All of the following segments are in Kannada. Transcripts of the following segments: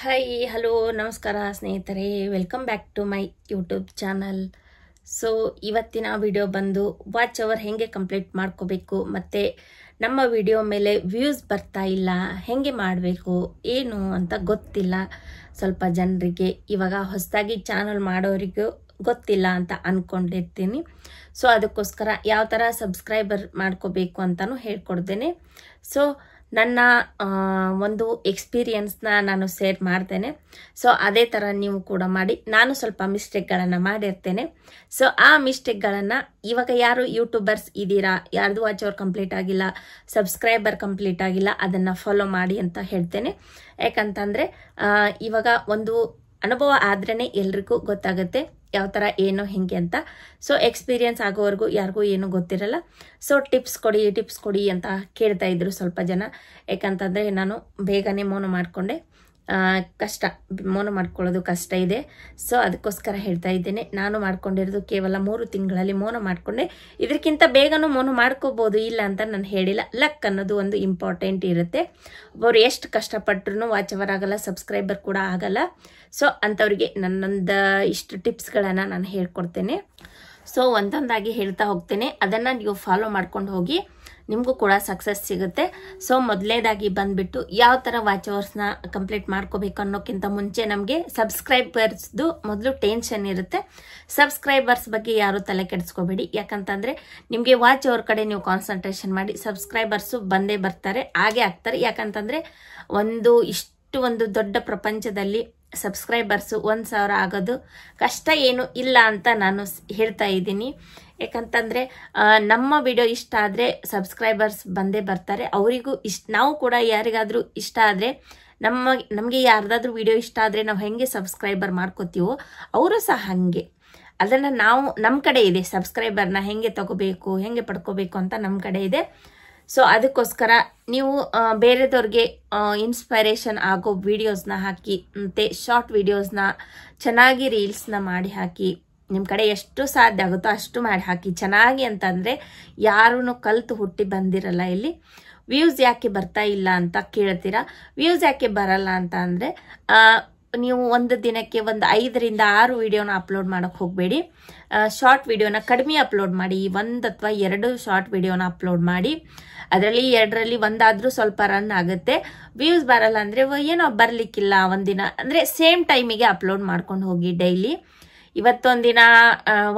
ಹಾಯ್ ಹಲೋ ನಮಸ್ಕಾರ ಸ್ನೇಹಿತರೆ, welcome back to my YouTube channel. So ಇವತ್ತಿನ ವಿಡಿಯೋ ಬಂದು ವಾಚ್ ಅವರ್ ಹೆಂಗೆ ಕಂಪ್ಲೀಟ್ ಮಾಡ್ಕೋಬೇಕು ಮತ್ತು ನಮ್ಮ ವಿಡಿಯೋ ಮೇಲೆ ವ್ಯೂಸ್ ಬರ್ತಾ ಇಲ್ಲ, ಹೆಂಗೆ ಮಾಡಬೇಕು ಏನು ಅಂತ ಗೊತ್ತಿಲ್ಲ ಸ್ವಲ್ಪ ಜನರಿಗೆ. ಇವಾಗ ಹೊಸದಾಗಿ ಚಾನಲ್ ಮಾಡೋರಿಗೂ ಗೊತ್ತಿಲ್ಲ ಅಂತ ಅಂದ್ಕೊಂಡಿರ್ತೀನಿ. ಸೊ ಅದಕ್ಕೋಸ್ಕರ ಯಾವ ಥರ ಸಬ್ಸ್ಕ್ರೈಬರ್ ಮಾಡ್ಕೋಬೇಕು ಅಂತಲೂ ಹೇಳ್ಕೊಡ್ತೇನೆ. ಸೊ ನನ್ನ ಒಂದು ಎಕ್ಸ್ಪೀರಿಯನ್ಸ್ನ ನಾನು ಶೇರ್ ಮಾಡ್ತೇನೆ. ಸೊ ಅದೇ ಥರ ನೀವು ಕೂಡ ಮಾಡಿ. ನಾನು ಸ್ವಲ್ಪ ಮಿಸ್ಟೇಕ್ಗಳನ್ನು ಮಾಡಿರ್ತೇನೆ. ಸೊ ಆ ಮಿಸ್ಟೇಕ್ಗಳನ್ನು ಇವಾಗ ಯಾರು ಯೂಟ್ಯೂಬರ್ಸ್ ಇದ್ದೀರಾ, ಯಾರ್ದು ವಾಚ್ ಅವರ್ ಕಂಪ್ಲೀಟ್ ಆಗಿಲ್ಲ, ಸಬ್ಸ್ಕ್ರೈಬರ್ ಕಂಪ್ಲೀಟ್ ಆಗಿಲ್ಲ, ಅದನ್ನು ಫಾಲೋ ಮಾಡಿ ಅಂತ ಹೇಳ್ತೇನೆ. ಯಾಕಂತಂದರೆ ಇವಾಗ ಒಂದು ಅನುಭವ ಆದ್ರೇ ಎಲ್ರಿಗೂ ಗೊತ್ತಾಗುತ್ತೆ ಯಾವ ಥರ ಏನು ಹೆಂಗೆ ಅಂತ. ಸೊ ಎಕ್ಸ್ಪೀರಿಯನ್ಸ್ ಆಗೋವರೆಗೂ ಯಾರಿಗೂ ಏನೂ ಗೊತ್ತಿರಲ್ಲ. ಸೊ ಟಿಪ್ಸ್ ಕೊಡಿ ಅಂತ ಕೇಳ್ತಾ ಇದ್ರು ಸ್ವಲ್ಪ ಜನ. ಯಾಕಂತಂದರೆ ನಾನು ಬೇಗನೆ ಮೋನೋ ಮಾಡಿಕೊಂಡೆ. ಮೋನೋ ಮಾಡ್ಕೊಳ್ಳೋದು ಕಷ್ಟ ಇದೆ. ಸೊ ಅದಕ್ಕೋಸ್ಕರ ಹೇಳ್ತಾ ಇದ್ದೇನೆ. ನಾನು ಮಾಡ್ಕೊಂಡಿರೋದು ಕೇವಲ 3 ತಿಂಗಳಲ್ಲಿ ಮೋನೋ ಮಾಡಿಕೊಂಡೆ. ಇದಕ್ಕಿಂತ ಬೇಗನೂ ಮೋನೋ ಮಾಡ್ಕೋಬೋದು, ಇಲ್ಲ ಅಂತ ನಾನು ಹೇಳಿಲ್ಲ. ಲಕ್ ಅನ್ನೋದು ಒಂದು ಇಂಪಾರ್ಟೆಂಟ್ ಇರುತ್ತೆ. ಒಬ್ಬರು ಎಷ್ಟು ಕಷ್ಟಪಟ್ಟರು ವಾಚ್ ಅವರ್ ಆಗಲ್ಲ, ಸಬ್ಸ್ಕ್ರೈಬರ್ ಕೂಡ ಆಗಲ್ಲ. ಸೊ ಅಂಥವ್ರಿಗೆ ನನ್ನೊಂದು ಇಷ್ಟು ಟಿಪ್ಸ್ಗಳನ್ನು ನಾನು ಹೇಳ್ಕೊಡ್ತೇನೆ. ಸೊ ಒಂದೊಂದಾಗಿ ಹೇಳ್ತಾ ಹೋಗ್ತೇನೆ, ಅದನ್ನು ನೀವು ಫಾಲೋ ಮಾಡ್ಕೊಂಡು ಹೋಗಿ, ನಿಮಗೂ ಕೂಡ ಸಕ್ಸಸ್ ಸಿಗುತ್ತೆ. ಸೊ ಮೊದಲನೇದಾಗಿ ಬಂದುಬಿಟ್ಟು ಯಾವ ಥರ ವಾಚ್ ಅವರ್ಸ್ನ ಕಂಪ್ಲೀಟ್ ಮಾಡ್ಕೋಬೇಕು ಅನ್ನೋಕ್ಕಿಂತ ಮುಂಚೆ ನಮಗೆ ಸಬ್ಸ್ಕ್ರೈಬರ್ಸ್ದು ಮೊದಲು ಟೆನ್ಷನ್ ಇರುತ್ತೆ. ಸಬ್ಸ್ಕ್ರೈಬರ್ಸ್ ಬಗ್ಗೆ ಯಾರೂ ತಲೆ ಕೆಡಿಸ್ಕೋಬೇಡಿ. ಯಾಕಂತಂದರೆ ನಿಮಗೆ ವಾಚ್ ಅವರ್ ಕಡೆ ನೀವು ಕಾನ್ಸಂಟ್ರೇಷನ್ ಮಾಡಿ, ಸಬ್ಸ್ಕ್ರೈಬರ್ಸು ಬಂದೇ ಬರ್ತಾರೆ, ಹಾಗೆ ಆಗ್ತಾರೆ. ಯಾಕಂತಂದರೆ ಒಂದು ದೊಡ್ಡ ಪ್ರಪಂಚದಲ್ಲಿ ಸಬ್ಸ್ಕ್ರೈಬರ್ಸು 1000 ಆಗೋದು ಕಷ್ಟ ಏನು ಇಲ್ಲ ಅಂತ ನಾನು ಹೇಳ್ತಾ ಇದ್ದೀನಿ. ಯಾಕಂತಂದರೆ ನಮ್ಮ ವಿಡಿಯೋ ಇಷ್ಟ ಆದರೆ ಸಬ್ಸ್ಕ್ರೈಬರ್ಸ್ ಬಂದೇ ಬರ್ತಾರೆ. ಅವರಿಗೂ ನಾವು ಕೂಡ ಯಾರಿಗಾದರೂ ಇಷ್ಟ ಆದರೆ ನಮಗೆ ಯಾರ್ದಾದ್ರೂ ವಿಡಿಯೋ ಇಷ್ಟ ಆದರೆ ನಾವು ಹೆಂಗೆ ಸಬ್ಸ್ಕ್ರೈಬರ್ ಮಾಡ್ಕೋತೀವೋ ಅವರು ಸಹ ಹಾಗೆ. ಅದನ್ನು ನಮ್ಮ ಕಡೆ ಇದೆ. ಸಬ್ಸ್ಕ್ರೈಬರ್ನ ಹೆಂಗೆ ತಗೋಬೇಕು, ಹೆಂಗೆ ಪಡ್ಕೋಬೇಕು ಅಂತ ನಮ್ಮ ಕಡೆ ಇದೆ. ಸೊ ಅದಕ್ಕೋಸ್ಕರ ನೀವು ಬೇರೆದವ್ರಿಗೆ ಇನ್ಸ್ಪೈರೇಷನ್ ಆಗೋ ವಿಡಿಯೋಸ್ನ ಹಾಕಿ, ಮತ್ತು ಶಾರ್ಟ್ ವಿಡಿಯೋಸ್ನ ಚೆನ್ನಾಗಿ ರೀಲ್ಸ್ನ ಮಾಡಿ ಹಾಕಿ, ನಿಮ್ಮ ಕಡೆ ಎಷ್ಟು ಸಾಧ್ಯ ಆಗುತ್ತೋ ಅಷ್ಟು ಮಾಡಿ ಹಾಕಿ ಚೆನ್ನಾಗಿ. ಅಂತಂದರೆ ಯಾರೂ ಕಲಿತು ಹುಟ್ಟಿ ಬಂದಿರಲ್ಲ ಇಲ್ಲಿ. ವ್ಯೂಸ್ ಯಾಕೆ ಬರ್ತಾ ಇಲ್ಲ ಅಂತ ಕೇಳ್ತೀರಾ. ವ್ಯೂಸ್ ಯಾಕೆ ಬರಲ್ಲ ಅಂತ ಅಂದರೆ ನೀವು ಒಂದು ದಿನಕ್ಕೆ 5 ರಿಂದ 6 ವಿಡಿಯೋನ ಅಪ್ಲೋಡ್ ಮಾಡೋಕ್ಕೆ ಹೋಗಬೇಡಿ. ಶಾರ್ಟ್ ವಿಡಿಯೋನ ಕಡಿಮೆ ಅಪ್ಲೋಡ್ ಮಾಡಿ. 1 ಅಥವಾ 2 ಶಾರ್ಟ್ ವಿಡಿಯೋನ ಅಪ್ಲೋಡ್ ಮಾಡಿ. ಅದರಲ್ಲಿ 2ರಲ್ಲಿ ಒಂದಾದರೂ ಸ್ವಲ್ಪ ರನ್ ಆಗುತ್ತೆ. ವ್ಯೂಸ್ ಬರಲ್ಲ ಅಂದರೆ ಏನೋ ಬರಲಿಕ್ಕಿಲ್ಲ ಒಂದಿನ ಅಂದರೆ ಸೇಮ್ ಟೈಮಿಗೆ ಅಪ್ಲೋಡ್ ಮಾಡ್ಕೊಂಡು ಹೋಗಿ. ಡೈಲಿ ಇವತ್ತೊಂದಿನ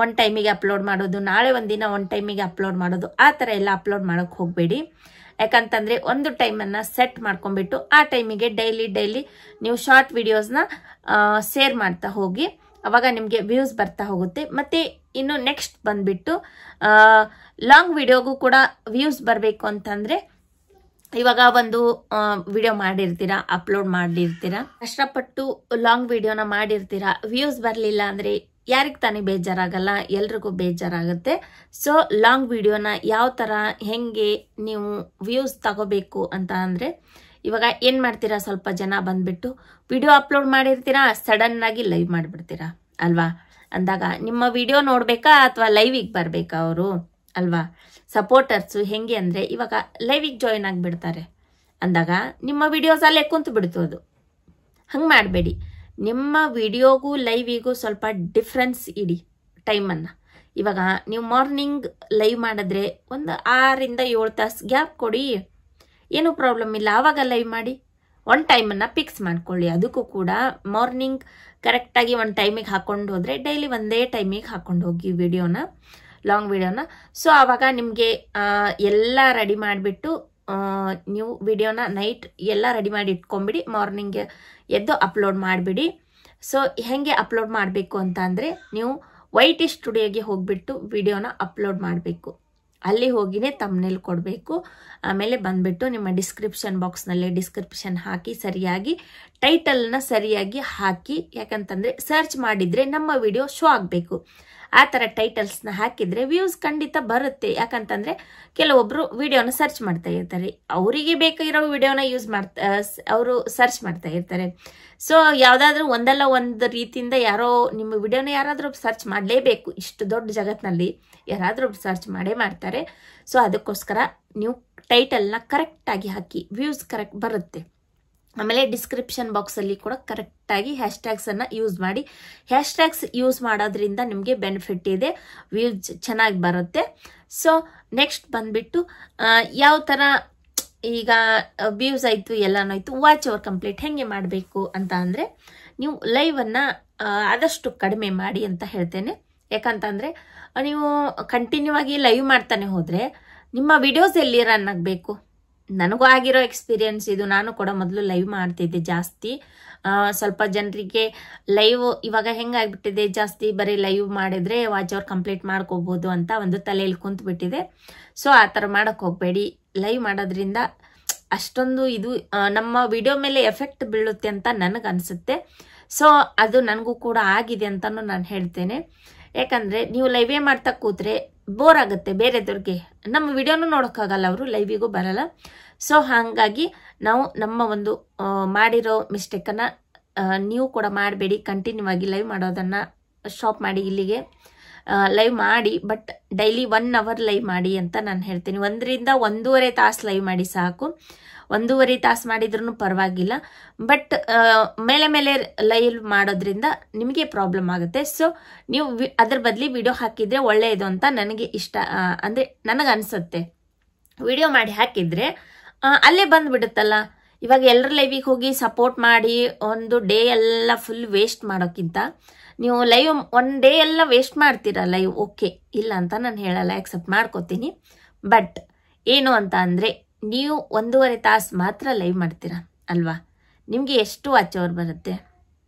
1 ಟೈಮಿಗೆ ಅಪ್ಲೋಡ್ ಮಾಡೋದು, ನಾಳೆ ಒಂದಿನ 1 ಟೈಮಿಗೆ ಅಪ್ಲೋಡ್ ಮಾಡೋದು, ಆ ಥರ ಎಲ್ಲ ಅಪ್ಲೋಡ್ ಮಾಡೋಕ್ಕೆ ಹೋಗಬೇಡಿ. ಯಾಕಂತಂದರೆ ಒಂದು ಟೈಮನ್ನು ಸೆಟ್ ಮಾಡ್ಕೊಂಡ್ಬಿಟ್ಟು ಆ ಟೈಮಿಗೆ ಡೈಲಿ ನೀವು ಶಾರ್ಟ್ ವಿಡಿಯೋಸ್ನ ಶೇರ್ ಮಾಡ್ತಾ ಹೋಗಿ. ಅವಾಗ ನಿಮಗೆ ವ್ಯೂಸ್ ಬರ್ತಾ ಹೋಗುತ್ತೆ. ಮತ್ತು ಇನ್ನು ನೆಕ್ಸ್ಟ್ ಬಂದುಬಿಟ್ಟು ಲಾಂಗ್ ವಿಡಿಯೋಗೂ ಕೂಡ ವ್ಯೂಸ್ ಬರಬೇಕು ಅಂತಂದರೆ, ಇವಾಗ ಒಂದು ವಿಡಿಯೋ ಮಾಡಿರ್ತೀರಾ, ಅಪ್ಲೋಡ್ ಮಾಡಿರ್ತೀರಾ, ಕಷ್ಟಪಟ್ಟು ಲಾಂಗ್ ವಿಡಿಯೋನ ಮಾಡಿರ್ತೀರಾ, ವ್ಯೂಸ್ ಬರಲಿಲ್ಲ ಅಂದರೆ ಯಾರಿಗೆ ತಾನೇ ಬೇಜಾರಾಗಲ್ಲ, ಎಲ್ರಿಗೂ ಬೇಜಾರಾಗುತ್ತೆ. ಸೊ ಲಾಂಗ್ ವಿಡಿಯೋನ ಯಾವ ಥರ ಹೆಂಗೆ ನೀವು ವ್ಯೂಸ್ ತಗೋಬೇಕು ಅಂತ ಅಂದರೆ, ಇವಾಗ ಏನು ಮಾಡ್ತೀರಾ, ಸ್ವಲ್ಪ ಜನ ಬಂದುಬಿಟ್ಟು ವಿಡಿಯೋ ಅಪ್ಲೋಡ್ ಮಾಡಿರ್ತೀರಾ, ಸಡನ್ನಾಗಿ ಲೈವ್ ಮಾಡಿಬಿಡ್ತೀರಾ ಅಲ್ವಾ. ಅಂದಾಗ ನಿಮ್ಮ ವಿಡಿಯೋ ನೋಡಬೇಕಾ ಅಥವಾ ಲೈವಿಗೆ ಬರಬೇಕಾ ಅವರು ಅಲ್ವಾ. ಸಪೋರ್ಟರ್ಸು ಹೆಂಗೆ ಅಂದರೆ ಇವಾಗ ಲೈವಿಗೆ ಜಾಯಿನ್ ಆಗಿಬಿಡ್ತಾರೆ. ಅಂದಾಗ ನಿಮ್ಮ ವಿಡಿಯೋಸ್ ಅಲ್ಲೇ ಕುಂತು ಬಿಡ್ತು. ಅದು ಹಂಗೆ ಮಾಡಬೇಡಿ. ನಿಮ್ಮ ವಿಡಿಯೋಗೂ ಲೈವಿಗೂ ಸ್ವಲ್ಪ ಡಿಫ್ರೆನ್ಸ್ ಇಡಿ ಟೈಮನ್ನು. ಇವಾಗ ನೀವು ಮಾರ್ನಿಂಗ್ ಲೈವ್ ಮಾಡಿದ್ರೆ ಒಂದು 6 ರಿಂದ 7 ತಾಸು ಗ್ಯಾಪ್ ಕೊಡಿ, ಏನೂ ಪ್ರಾಬ್ಲಮ್ ಇಲ್ಲ. ಆವಾಗ ಲೈವ್ ಮಾಡಿ. 1 ಟೈಮನ್ನು ಫಿಕ್ಸ್ ಮಾಡ್ಕೊಳ್ಳಿ. ಅದಕ್ಕೂ ಕೂಡ ಮಾರ್ನಿಂಗ್ ಕರೆಕ್ಟಾಗಿ 1 ಟೈಮಿಗೆ ಹಾಕ್ಕೊಂಡು ಹೋದರೆ ಡೈಲಿ ಒಂದೇ ಟೈಮಿಗೆ ಹಾಕ್ಕೊಂಡು ಹೋಗಿ ವಿಡಿಯೋನ, ಲಾಂಗ್ ವಿಡಿಯೋನ. ಸೊ ಆವಾಗ ನಿಮಗೆ ಎಲ್ಲ ರೆಡಿ ಮಾಡಿಬಿಟ್ಟು ನೀವು ವಿಡಿಯೋನ ನೈಟ್ ಎಲ್ಲ ರೆಡಿ ಮಾಡಿ ಇಟ್ಕೊಂಬಿಡಿ. ಮಾರ್ನಿಂಗ್ ಎದ್ದು ಅಪ್ಲೋಡ್ ಮಾಡಿಬಿಡಿ. ಸೊ ಹೇಗೆ ಅಪ್ಲೋಡ್ ಮಾಡಬೇಕು ಅಂತ ಅಂದರೆ, ನೀವು ವೈಟಿ ಸ್ಟುಡಿಯೋಗೆ ಹೋಗಿಬಿಟ್ಟು ವಿಡಿಯೋನ ಅಪ್ಲೋಡ್ ಮಾಡಬೇಕು. ಅಲ್ಲಿ ಹೋಗಿನೇ ತಮ್ನೇಲ್ ಕೊಡಬೇಕು. ಆಮೇಲೆ ಬಂದುಬಿಟ್ಟು ನಿಮ್ಮ ಡಿಸ್ಕ್ರಿಪ್ಷನ್ ಬಾಕ್ಸ್ನಲ್ಲಿ ಡಿಸ್ಕ್ರಿಪ್ಷನ್ ಹಾಕಿ, ಸರಿಯಾಗಿ ಟೈಟಲ್ನ ಸರಿಯಾಗಿ ಹಾಕಿ. ಯಾಕಂತಂದರೆ ಸರ್ಚ್ ಮಾಡಿದರೆ ನಮ್ಮ ವಿಡಿಯೋ ಶೋ ಆಗಬೇಕು. ಆ ಥರ ಟೈಟಲ್ಸ್ನ ಹಾಕಿದರೆ ವ್ಯೂಸ್ ಖಂಡಿತ ಬರುತ್ತೆ. ಯಾಕಂತಂದರೆ ಕೆಲವೊಬ್ಬರು ವಿಡಿಯೋನ ಸರ್ಚ್ ಮಾಡ್ತಾ ಇರ್ತಾರೆ, ಅವರಿಗೆ ಬೇಕಾಗಿರೋ ವಿಡಿಯೋನ ಅವರು ಸರ್ಚ್ ಮಾಡ್ತಾ ಇರ್ತಾರೆ. ಸೊ ಯಾವುದಾದ್ರೂ ಒಂದಲ್ಲ ಒಂದು ರೀತಿಯಿಂದ ನಿಮ್ಮ ವಿಡಿಯೋನ ಯಾರಾದರೂ ಸರ್ಚ್ ಮಾಡಲೇಬೇಕು. ಇಷ್ಟು ದೊಡ್ಡ ಜಗತ್ತಿನಲ್ಲಿ ಯಾರಾದರೂ ಸರ್ಚ್ ಮಾಡ್ತಾರೆ. ಸೊ ಅದಕ್ಕೋಸ್ಕರ ನೀವು ಟೈಟಲ್ನ ಕರೆಕ್ಟಾಗಿ ಹಾಕಿ, ವ್ಯೂಸ್ ಕರೆಕ್ಟ್ ಬರುತ್ತೆ. ಆಮೇಲೆ ಡಿಸ್ಕ್ರಿಪ್ಷನ್ ಬಾಕ್ಸಲ್ಲಿ ಕೂಡ ಕರೆಕ್ಟಾಗಿ ಹ್ಯಾಶ್ಟ್ಯಾಗ್ಸನ್ನು ಯೂಸ್ ಮಾಡಿ. ಹ್ಯಾಶ್ಟ್ಯಾಗ್ಸ್ ಯೂಸ್ ಮಾಡೋದ್ರಿಂದ ನಿಮಗೆ ಬೆನಿಫಿಟ್ ಇದೆ, ವ್ಯೂಸ್ ಚೆನ್ನಾಗಿ ಬರುತ್ತೆ. ಸೊ ನೆಕ್ಸ್ಟ್ ಬಂದುಬಿಟ್ಟು ಯಾವ ಥರ ಈಗ ವ್ಯೂಸ್ ಆಯಿತು ಎಲ್ಲನೂ ಆಯಿತು, ವಾಚ್ ಅವರ್ ಕಂಪ್ಲೀಟ್ ಹೇಗೆ ಮಾಡಬೇಕು ಅಂತ ಅಂದರೆ ನೀವು ಲೈವನ್ನು ಆದಷ್ಟು ಕಡಿಮೆ ಮಾಡಿ ಅಂತ ಹೇಳ್ತೇನೆ. ಯಾಕಂತಂದರೆ ನೀವು ಕಂಟಿನ್ಯೂ ಆಗಿ ಲೈವ್ ಮಾಡ್ತಾನೆ ಹೋದರೆ ನಿಮ್ಮ ವಿಡಿಯೋಸ್ ಎಲ್ಲಿ ರನ್ ಆಗಬೇಕು? ನನಗೂ ಆಗಿರೋ ಎಕ್ಸ್ಪೀರಿಯನ್ಸ್ ಇದು. ನಾನು ಕೂಡ ಮೊದಲು ಲೈವ್ ಮಾಡ್ತಿದ್ದೆ ಜಾಸ್ತಿ. ಸ್ವಲ್ಪ ಜನರಿಗೆ ಲೈವ್ ಇವಾಗ ಹೆಂಗಾಗ್ಬಿಟ್ಟಿದೆ, ಜಾಸ್ತಿ ಬರೀ ಲೈವ್ ಮಾಡಿದರೆ ವಾಚ್ ಅವರ್ ಕಂಪ್ಲೀಟ್ ಮಾಡ್ಕೋಬೋದು ಅಂತ ಒಂದು ತಲೆಯಲ್ಲಿ ಕುಂತ್ಬಿಟ್ಟಿದೆ. ಸೊ ಆ ಥರ ಮಾಡೋಕ್ಕೆ ಹೋಗಬೇಡಿ. ಲೈವ್ ಮಾಡೋದ್ರಿಂದ ಅಷ್ಟೊಂದು ಇದು ನಮ್ಮ ವಿಡಿಯೋ ಮೇಲೆ ಎಫೆಕ್ಟ್ ಬೀಳುತ್ತೆ ಅಂತ ನನಗನ್ಸುತ್ತೆ. ಸೊ ಅದು ನನಗೂ ಕೂಡ ಆಗಿದೆ ಅಂತಲೂ ನಾನು ಹೇಳ್ತೇನೆ. ಯಾಕಂದರೆ ನೀವು ಲೈವೇ ಮಾಡ್ತಾ ಕೂತ್ರೆ ಬೋರ್ ಆಗುತ್ತೆ ಬೇರೆದವ್ರಿಗೆ. ನಮ್ಮ ವಿಡಿಯೋನು ನೋಡೋಕ್ಕಾಗಲ್ಲ, ಅವರು ಲೈವಿಗೂ ಬರಲ್ಲ. ಸೊ ಹಾಗಾಗಿ ನಾವು ನಮ್ಮ ಒಂದು ಮಾಡಿರೋ ಮಿಸ್ಟೇಕನ್ನು ನೀವು ಕೂಡ ಮಾಡಬೇಡಿ. ಕಂಟಿನ್ಯೂ ಆಗಿ ಲೈವ್ ಮಾಡೋದನ್ನು ಸ್ಟಾಪ್ ಮಾಡಿ. ಇಲ್ಲಿಗೆ ಲೈವ್ ಮಾಡಿ, ಬಟ್ ಡೈಲಿ 1 ಅವರ್ ಲೈವ್ ಮಾಡಿ ಅಂತ ನಾನು ಹೇಳ್ತೀನಿ. 1 ರಿಂದ 1.5 ತಾಸು ಲೈವ್ ಮಾಡಿ ಸಾಕು. 1.5 ತಾಸು ಮಾಡಿದ್ರೂ ಪರವಾಗಿಲ್ಲ. ಬಟ್ ಮೇಲೆ ಮೇಲೆ ಲೈವ್ ಮಾಡೋದ್ರಿಂದ ನಿಮಗೆ ಪ್ರಾಬ್ಲಮ್ ಆಗುತ್ತೆ. ಸೊ ನೀವು ಅದ್ರ ಬದಲಿ ವಿಡಿಯೋ ಹಾಕಿದರೆ ಒಳ್ಳೆಯದು ಅಂತ ನನಗೆ ಇಷ್ಟ, ಅಂದರೆ ನನಗನ್ಸುತ್ತೆ. ವಿಡಿಯೋ ಮಾಡಿ ಹಾಕಿದರೆ ಅಲ್ಲೇ ಬಂದುಬಿಡುತ್ತಲ್ಲ. ಇವಾಗ ಎಲ್ಲರ ಲೈವಿಗೆ ಹೋಗಿ ಸಪೋರ್ಟ್ ಮಾಡಿ ಒಂದು ಡೇ ಎಲ್ಲ ಫುಲ್ ವೇಸ್ಟ್ ಮಾಡೋಕ್ಕಿಂತ ನೀವು ಲೈವ್ 1 ಡೇ ಎಲ್ಲ ವೇಸ್ಟ್ ಮಾಡ್ತೀರಾ ಲೈವ್, ಓಕೆ, ಇಲ್ಲ ಅಂತ ನಾನು ಹೇಳಲ್ಲ, ಆಕ್ಸೆಪ್ಟ್ ಮಾಡ್ಕೋತೀನಿ. ಬಟ್ ಏನು ಅಂತ ಅಂದರೆ ನೀವು 1.5 ತಾಸು ಮಾತ್ರ ಲೈವ್ ಮಾಡ್ತೀರಾ ಅಲ್ವಾ? ನಿಮಗೆ ಎಷ್ಟು ವಾಚ್ ಅವರ್ ಬರುತ್ತೆ?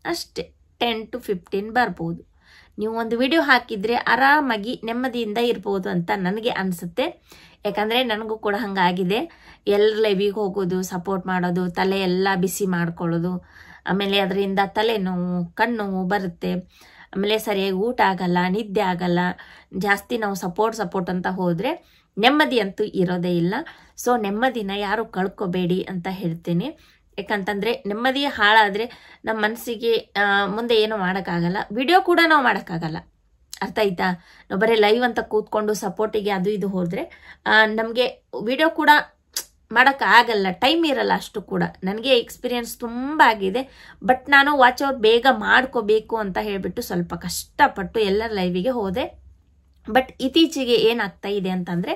ಅಷ್ಟೇ, 10 to 15 ಬರ್ಬೋದು. ನೀವು ಒಂದು ವಿಡಿಯೋ ಹಾಕಿದರೆ ಆರಾಮಾಗಿ ನೆಮ್ಮದಿಯಿಂದ ಇರ್ಬೋದು ಅಂತ ನನಗೆ ಅನಿಸುತ್ತೆ. ಯಾಕಂದರೆ ನನಗೂ ಕೂಡ ಹಂಗಾಗಿದೆ. ಎಲ್ಲರ ಲೈವಿಗೆ ಹೋಗೋದು, ಸಪೋರ್ಟ್ ಮಾಡೋದು, ತಲೆ ಎಲ್ಲ ಬಿಸಿ ಮಾಡ್ಕೊಳ್ಳೋದು, ಆಮೇಲೆ ಅದರಿಂದ ತಲೆನೋವು, ಕಣ್ಣು ಬರುತ್ತೆ, ಆಮೇಲೆ ಸರಿಯಾಗಿ ಊಟ ಆಗಲ್ಲ, ನಿದ್ದೆ ಆಗಲ್ಲ. ಜಾಸ್ತಿ ನಾವು ಸಪೋರ್ಟ್ ಅಂತ ಹೋದರೆ ನೆಮ್ಮದಿ ಅಂತೂ ಇರೋದೇ ಇಲ್ಲ. ಸೊ ನೆಮ್ಮದಿನ ಯಾರು ಕಳ್ಕೊಬೇಡಿ ಅಂತ ಹೇಳ್ತೀನಿ. ಯಾಕಂತಂದರೆ ನೆಮ್ಮದಿ ಹಾಳಾದರೆ ನಮ್ಮ ಮನಸ್ಸಿಗೆ ಮುಂದೆ ಏನೂ ಮಾಡೋಕ್ಕಾಗಲ್ಲ, ವಿಡಿಯೋ ಕೂಡ ನಾವು ಮಾಡೋಕ್ಕಾಗಲ್ಲ. ಅರ್ಥ ಆಯ್ತಾ? ನಾವು ಬರೀ ಲೈವ್ ಅಂತ ಕೂತ್ಕೊಂಡು ಸಪೋರ್ಟಿಗೆ ಅದು ಇದು ಹೋದರೆ ನಮಗೆ ವಿಡಿಯೋ ಕೂಡ ಮಾಡೋಕ್ಕಾಗಲ್ಲ, ಟೈಮ್ ಇರಲ್ಲ ಅಷ್ಟು ಕೂಡ. ನನಗೆ ಎಕ್ಸ್ಪೀರಿಯನ್ಸ್ ತುಂಬ ಆಗಿದೆ. ಬಟ್ ನಾನು ವಾಚ್ ಅವರ್ ಬೇಗ ಮಾಡ್ಕೋಬೇಕು ಅಂತ ಹೇಳಿಬಿಟ್ಟು ಸ್ವಲ್ಪ ಕಷ್ಟಪಟ್ಟು ಎಲ್ಲರ ಲೈವಿಗೆ ಹೋದೆ. ಬಟ್ ಇತ್ತೀಚೆಗೆ ಏನಾಗ್ತಾ ಇದೆ ಅಂತಂದರೆ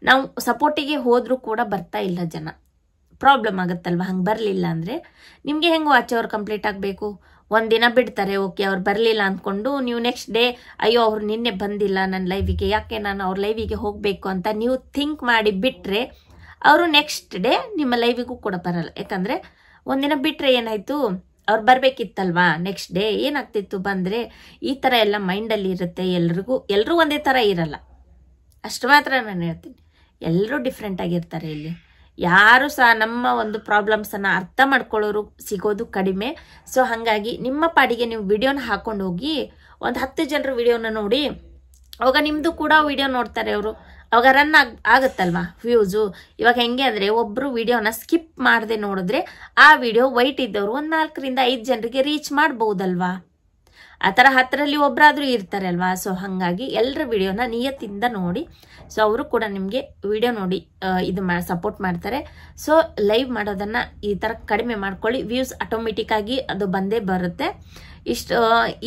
ನಾವು ಸಪೋರ್ಟಿಗೆ ಹೋದರೂ ಕೂಡ ಬರ್ತಾ ಇಲ್ಲ ಜನ. ಪ್ರಾಬ್ಲಮ್ ಆಗುತ್ತಲ್ವ? ಹಂಗೆ ಬರಲಿಲ್ಲ ಅಂದರೆ ನಿಮಗೆ ಹೆಂಗೆ ವಾಚ್ ಅವರ್ ಕಂಪ್ಲೀಟ್ ಆಗಬೇಕು? 1 ದಿನ ಬಿಡ್ತಾರೆ, ಓಕೆ, ಅವ್ರು ಬರಲಿಲ್ಲ ಅಂದ್ಕೊಂಡು ನೀವು ನೆಕ್ಸ್ಟ್ ಡೇ ಅಯ್ಯೋ ಅವ್ರು ನಿನ್ನೆ ಬಂದಿಲ್ಲ ನನ್ನ ಲೈವಿಗೆ, ಯಾಕೆ ನಾನು ಅವ್ರ ಲೈವಿಗೆ ಹೋಗಬೇಕು ಅಂತ ನೀವು ಥಿಂಕ್ ಮಾಡಿ ಬಿಟ್ಟರೆ ಅವರು ನೆಕ್ಸ್ಟ್ ಡೇ ನಿಮ್ಮ ಲೈವಿಗೂ ಕೂಡ ಬರಲ್ಲ. ಯಾಕಂದರೆ 1 ದಿನ ಬಿಟ್ಟರೆ ಏನಾಯಿತು, ಅವ್ರು ಬರಬೇಕಿತ್ತಲ್ವಾ ನೆಕ್ಸ್ಟ್ ಡೇ, ಏನಾಗ್ತಿತ್ತು ಬಂದರೆ ಈ ಥರ ಎಲ್ಲ ಮೈಂಡಲ್ಲಿ ಇರುತ್ತೆ. ಎಲ್ಲರೂ ಒಂದೇ ಥರ ಇರಲ್ಲ, ಅಷ್ಟು ಮಾತ್ರ ನಾನು ಹೇಳ್ತೀನಿ. ಎಲ್ಲರೂ ಡಿಫ್ರೆಂಟ್ ಆಗಿರ್ತಾರೆ. ಇಲ್ಲಿ ಯಾರು ಸಹ ನಮ್ಮ ಒಂದು ಪ್ರಾಬ್ಲಮ್ಸನ್ನು ಅರ್ಥ ಮಾಡ್ಕೊಳ್ಳೋರು ಸಿಗೋದು ಕಡಿಮೆ. ಸೊ ಹಾಗಾಗಿ ನಿಮ್ಮ ಪಾಡಿಗೆ ನೀವು ವಿಡಿಯೋನ ಹಾಕೊಂಡು ಹೋಗಿ ಒಂದು 10 ಜನರು ವಿಡಿಯೋನ ನೋಡಿ, ಅವಾಗ ನಿಮ್ಮದು ಕೂಡ ವಿಡಿಯೋ ನೋಡ್ತಾರೆ ಅವರು, ಅವಾಗ ರನ್ ಆಗುತ್ತಲ್ವಾ ವ್ಯೂಸು. ಇವಾಗ ಹೆಂಗೆ ಅಂದರೆ ಒಬ್ಬರು ವಿಡಿಯೋನ ಸ್ಕಿಪ್ ಮಾಡದೆ ನೋಡಿದ್ರೆ ಆ ವಿಡಿಯೋ ವೈಟ್ ಇದ್ದವರು 4 ರಿಂದ 5 ಜನರಿಗೆ ರೀಚ್ ಮಾಡ್ಬೋದಲ್ವಾ? ಆ ಥರ 10ರಲ್ಲಿ ಒಬ್ಬರಾದರೂ ಇರ್ತಾರೆ ಅಲ್ವಾ? ಸೊ ಹಾಗಾಗಿ ಎಲ್ಲರ ವಿಡಿಯೋನ ನಿಯತ್ತಿಂದ ನೋಡಿ. ಸೊ ಅವರು ಕೂಡ ನಿಮಗೆ ವಿಡಿಯೋ ನೋಡಿ ಇದು ಸಪೋರ್ಟ್ ಮಾಡ್ತಾರೆ. ಸೊ ಲೈವ್ ಮಾಡೋದನ್ನು ಈ ಥರ ಕಡಿಮೆ ಮಾಡ್ಕೊಳ್ಳಿ, ವ್ಯೂಸ್ ಆಟೋಮೆಟಿಕ್ಕಾಗಿ ಅದು ಬಂದೇ ಬರುತ್ತೆ.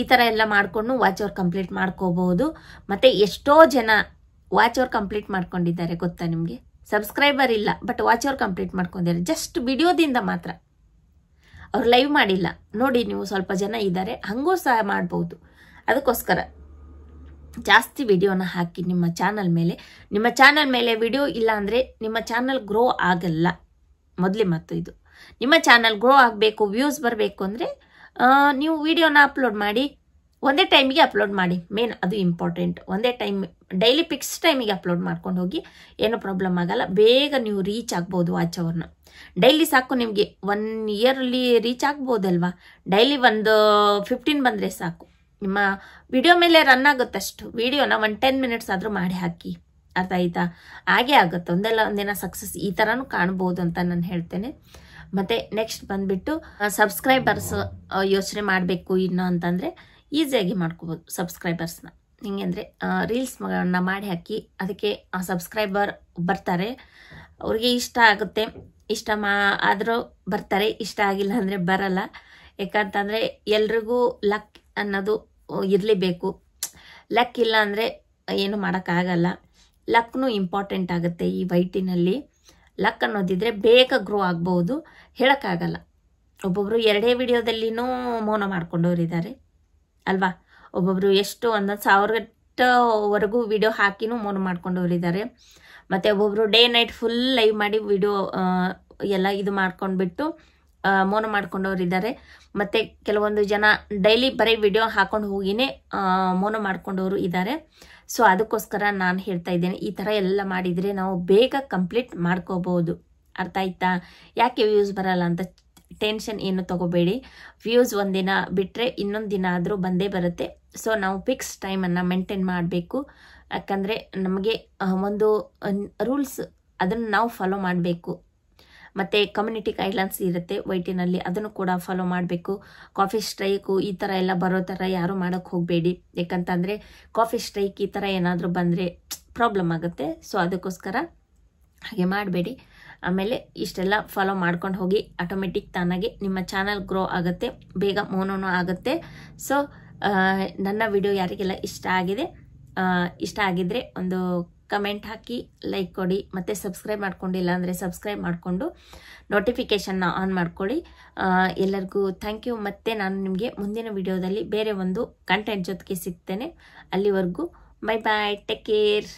ಈ ಥರ ಎಲ್ಲ ಮಾಡಿಕೊಂಡು ವಾಚ್ ಅವರ್ ಕಂಪ್ಲೀಟ್ ಮಾಡ್ಕೋಬಹುದು. ಮತ್ತು ಎಷ್ಟೋ ಜನ ವಾಚ್ ಅವರ್ ಕಂಪ್ಲೀಟ್ ಮಾಡ್ಕೊಂಡಿದ್ದಾರೆ ಗೊತ್ತಾ ನಿಮಗೆ? ಸಬ್ಸ್ಕ್ರೈಬರ್ ಇಲ್ಲ, ಬಟ್ ವಾಚ್ ಅವರ್ ಕಂಪ್ಲೀಟ್ ಮಾಡ್ಕೊಂಡಿದ್ದಾರೆ ಜಸ್ಟ್ ವಿಡಿಯೋದಿಂದ ಮಾತ್ರ. ಅವ್ರು ಲೈವ್ ಮಾಡಿಲ್ಲ ನೋಡಿ. ನೀವು ಸ್ವಲ್ಪ ಜನ ಇದ್ದಾರೆ, ಹಂಗೂ ಸಹ ಮಾಡ್ಬೋದು. ಅದಕ್ಕೋಸ್ಕರ ಜಾಸ್ತಿ ವಿಡಿಯೋನ ಹಾಕಿ ನಿಮ್ಮ ಚಾನಲ್ ಮೇಲೆ. ನಿಮ್ಮ ಚಾನಲ್ ಮೇಲೆ ವಿಡಿಯೋ ಇಲ್ಲ ಅಂದರೆ ನಿಮ್ಮ ಚಾನಲ್ ಗ್ರೋ ಆಗಲ್ಲ. ಮೊದಲೇ ಮತ್ತು ಇದು ನಿಮ್ಮ ಚಾನಲ್ ಗ್ರೋ ಆಗಬೇಕು, ವ್ಯೂಸ್ ಬರಬೇಕು ಅಂದರೆ ನೀವು ವಿಡಿಯೋನ ಅಪ್ಲೋಡ್ ಮಾಡಿ, ಒಂದೇ ಟೈಮಿಗೆ ಅಪ್ಲೋಡ್ ಮಾಡಿ. ಮೇನ್ ಅದು ಇಂಪಾರ್ಟೆಂಟ್. ಒಂದೇ ಟೈಮ್, ಡೈಲಿ ಫಿಕ್ಸ್ ಟೈಮಿಗೆ ಅಪ್ಲೋಡ್ ಮಾಡ್ಕೊಂಡು ಹೋಗಿ, ಏನೂ ಪ್ರಾಬ್ಲಮ್ ಆಗಲ್ಲ. ಬೇಗ ನೀವು ರೀಚ್ ಆಗ್ಬೋದು ವಾಚ್ ಅವರ್ನ. ಡೈಲಿ ಸಾಕು ನಿಮಗೆ 1 ಇಯರಲ್ಲಿ ರೀಚ್ ಆಗ್ಬೋದಲ್ವಾ? ಡೈಲಿ ಒಂದು 15 ಬಂದರೆ ಸಾಕು. ನಿಮ್ಮ ವಿಡಿಯೋ ಮೇಲೆ ರನ್ ಆಗುತ್ತಷ್ಟು ವಿಡಿಯೋನ 10 ಮಿನಿಟ್ಸ್ ಆದರೂ ಮಾಡಿ ಹಾಕಿ. ಅರ್ಥ ಆಯ್ತಾ? ಹಾಗೆ ಆಗುತ್ತೆ, ಒಂದಿನ ಸಕ್ಸಸ್ ಈ ಥರನೂ ಕಾಣ್ಬೋದು ಅಂತ ನಾನು ಹೇಳ್ತೇನೆ. ಮತ್ತು ನೆಕ್ಸ್ಟ್ ಬಂದುಬಿಟ್ಟು ಸಬ್ಸ್ಕ್ರೈಬರ್ಸ್ ಯೋಚನೆ ಮಾಡಬೇಕು ಇನ್ನು ಅಂತಂದರೆ ಈಸಿಯಾಗಿ ಮಾಡ್ಕೋಬೋದು ಸಬ್ಸ್ಕ್ರೈಬರ್ಸ್ನ. ಹಿಂಗೆ ಅಂದರೆ ರೀಲ್ಸ್ಗಳನ್ನ ಮಾಡಿ ಹಾಕಿ, ಅದಕ್ಕೆ ಸಬ್ಸ್ಕ್ರೈಬರ್ ಬರ್ತಾರೆ, ಅವ್ರಿಗೆ ಇಷ್ಟ ಆಗುತ್ತೆ. ಆದರೂ ಬರ್ತಾರೆ, ಇಷ್ಟ ಆಗಿಲ್ಲ ಅಂದರೆ ಬರಲ್ಲ. ಯಾಕಂತಂದರೆ ಎಲ್ರಿಗೂ ಲಕ್ ಅನ್ನೋದು ಇರಲೇಬೇಕು. ಲಕ್ ಇಲ್ಲ ಅಂದರೆ ಏನು ಮಾಡೋಕ್ಕಾಗಲ್ಲ. ಲಕ್ನು ಇಂಪಾರ್ಟೆಂಟ್ ಆಗುತ್ತೆ ಈ ವೈಟಿನಲ್ಲಿ. ಲಕ್ ಅನ್ನೋದಿದ್ರೆ ಬೇಗ ಗ್ರೋ ಆಗ್ಬೋದು, ಹೇಳೋಕ್ಕಾಗಲ್ಲ. ಒಬ್ಬೊಬ್ಬರು 2 ವಿಡಿಯೋದಲ್ಲಿನೂ ಮೌನ ಮಾಡ್ಕೊಂಡವರಿದ್ದಾರೆ ಅಲ್ವಾ. ಒಬ್ಬೊಬ್ಬರು ಎಷ್ಟು 1,000 ವಿಡಿಯೋ ಹಾಕಿನೂ ಮೌನ ಮಾಡ್ಕೊಂಡವರಿದ್ದಾರೆ. ಮತ್ತು ಒಬ್ಬೊಬ್ಬರು ಡೇ ನೈಟ್ ಫುಲ್ ಲೈವ್ ಮಾಡಿ ವಿಡಿಯೋ ಎಲ್ಲ ಇದು ಮಾಡ್ಕೊಂಡ್ಬಿಟ್ಟು ಮೌನ ಮಾಡ್ಕೊಂಡವರಿದ್ದಾರೆ. ಮತ್ತು ಕೆಲವೊಂದು ಜನ ಡೈಲಿ ಬರೀ ವಿಡಿಯೋ ಹಾಕೊಂಡು ಹೋಗಿನೇ ಮೌನ ಮಾಡ್ಕೊಂಡವರು ಇದ್ದಾರೆ. ಸೊ ಅದಕ್ಕೋಸ್ಕರ ನಾನು ಹೇಳ್ತಾ ಇದ್ದೇನೆ, ಈ ಥರ ಎಲ್ಲ ಮಾಡಿದರೆ ನಾವು ಬೇಗ ಕಂಪ್ಲೀಟ್ ಮಾಡ್ಕೋಬೋದು. ಅರ್ಥ ಆಯ್ತಾ? ಯಾಕೆ ವ್ಯೂಸ್ ಬರಲ್ಲ ಅಂತ ಟೆನ್ಷನ್ ಏನು ತಗೋಬೇಡಿ. ವ್ಯೂಸ್ ಒಂದಿನ ಬಿಟ್ಟರೆ ಇನ್ನೊಂದು ದಿನ ಆದರೂ ಬಂದೇ ಬರುತ್ತೆ. ಸೊ ನಾವು ಫಿಕ್ಸ್ ಟೈಮನ್ನು ಮೇಂಟೈನ್ ಮಾಡಬೇಕು. ಯಾಕಂದರೆ ನಮಗೆ ಒಂದು ರೂಲ್ಸ್ ಅದನ್ನು ನಾವು ಫಾಲೋ ಮಾಡಬೇಕು. ಮತ್ತು ಕಮ್ಯುನಿಟಿ ಗೈಡ್ಲೈನ್ಸ್ ಇರುತ್ತೆ ವೈಟಿನಲ್ಲಿ, ಅದನ್ನು ಕೂಡ ಫಾಲೋ ಮಾಡಬೇಕು. ಕಾಫಿ ಸ್ಟ್ರೈಕು ಈ ಥರ ಎಲ್ಲ ಬರೋ ಥರ ಯಾರೂ ಮಾಡೋಕ್ಕೆ ಹೋಗಬೇಡಿ. ಯಾಕಂತಂದರೆ ಕಾಫಿ ಸ್ಟ್ರೈಕ್ ಈ ಥರ ಏನಾದರೂ ಬಂದರೆ ಪ್ರಾಬ್ಲಮ್ ಆಗುತ್ತೆ. ಸೊ ಅದಕ್ಕೋಸ್ಕರ ಹಾಗೆ ಮಾಡಬೇಡಿ. ಆಮೇಲೆ ಇಷ್ಟೆಲ್ಲ ಫಾಲೋ ಮಾಡ್ಕೊಂಡು ಹೋಗಿ, ಆಟೋಮೆಟಿಕ್ ತಾನಾಗಿ ನಿಮ್ಮ ಚಾನಲ್ ಗ್ರೋ ಆಗುತ್ತೆ, ಬೇಗ ಮೌನನೂ ಆಗುತ್ತೆ. ಸೊ ನನ್ನ ವಿಡಿಯೋ ಯಾರಿಗೆಲ್ಲ ಇಷ್ಟ ಆಗಿದ್ರೆ ಒಂದು ಕಮೆಂಟ್ ಹಾಕಿ, ಲೈಕ್ ಕೊಡಿ, ಮತ್ತು ಸಬ್ಸ್ಕ್ರೈಬ್ ಮಾಡ್ಕೊಂಡಿಲ್ಲ ಅಂದರೆ ಸಬ್ಸ್ಕ್ರೈಬ್ ಮಾಡಿಕೊಂಡು ನೋಟಿಫಿಕೇಷನ್ನ ಆನ್ ಮಾಡ್ಕೊಳ್ಳಿ. ಎಲ್ಲರಿಗೂ ಥ್ಯಾಂಕ್ ಯು. ಮತ್ತು ನಾನು ನಿಮಗೆ ಮುಂದಿನ ವಿಡಿಯೋದಲ್ಲಿ ಬೇರೆ ಒಂದು ಕಂಟೆಂಟ್ ಜೊತೆಗೆ ಸಿಗ್ತೇನೆ. ಅಲ್ಲಿವರೆಗೂ ಬೈ ಬಾಯ್, ಟೇಕ್ ಕೇರ್.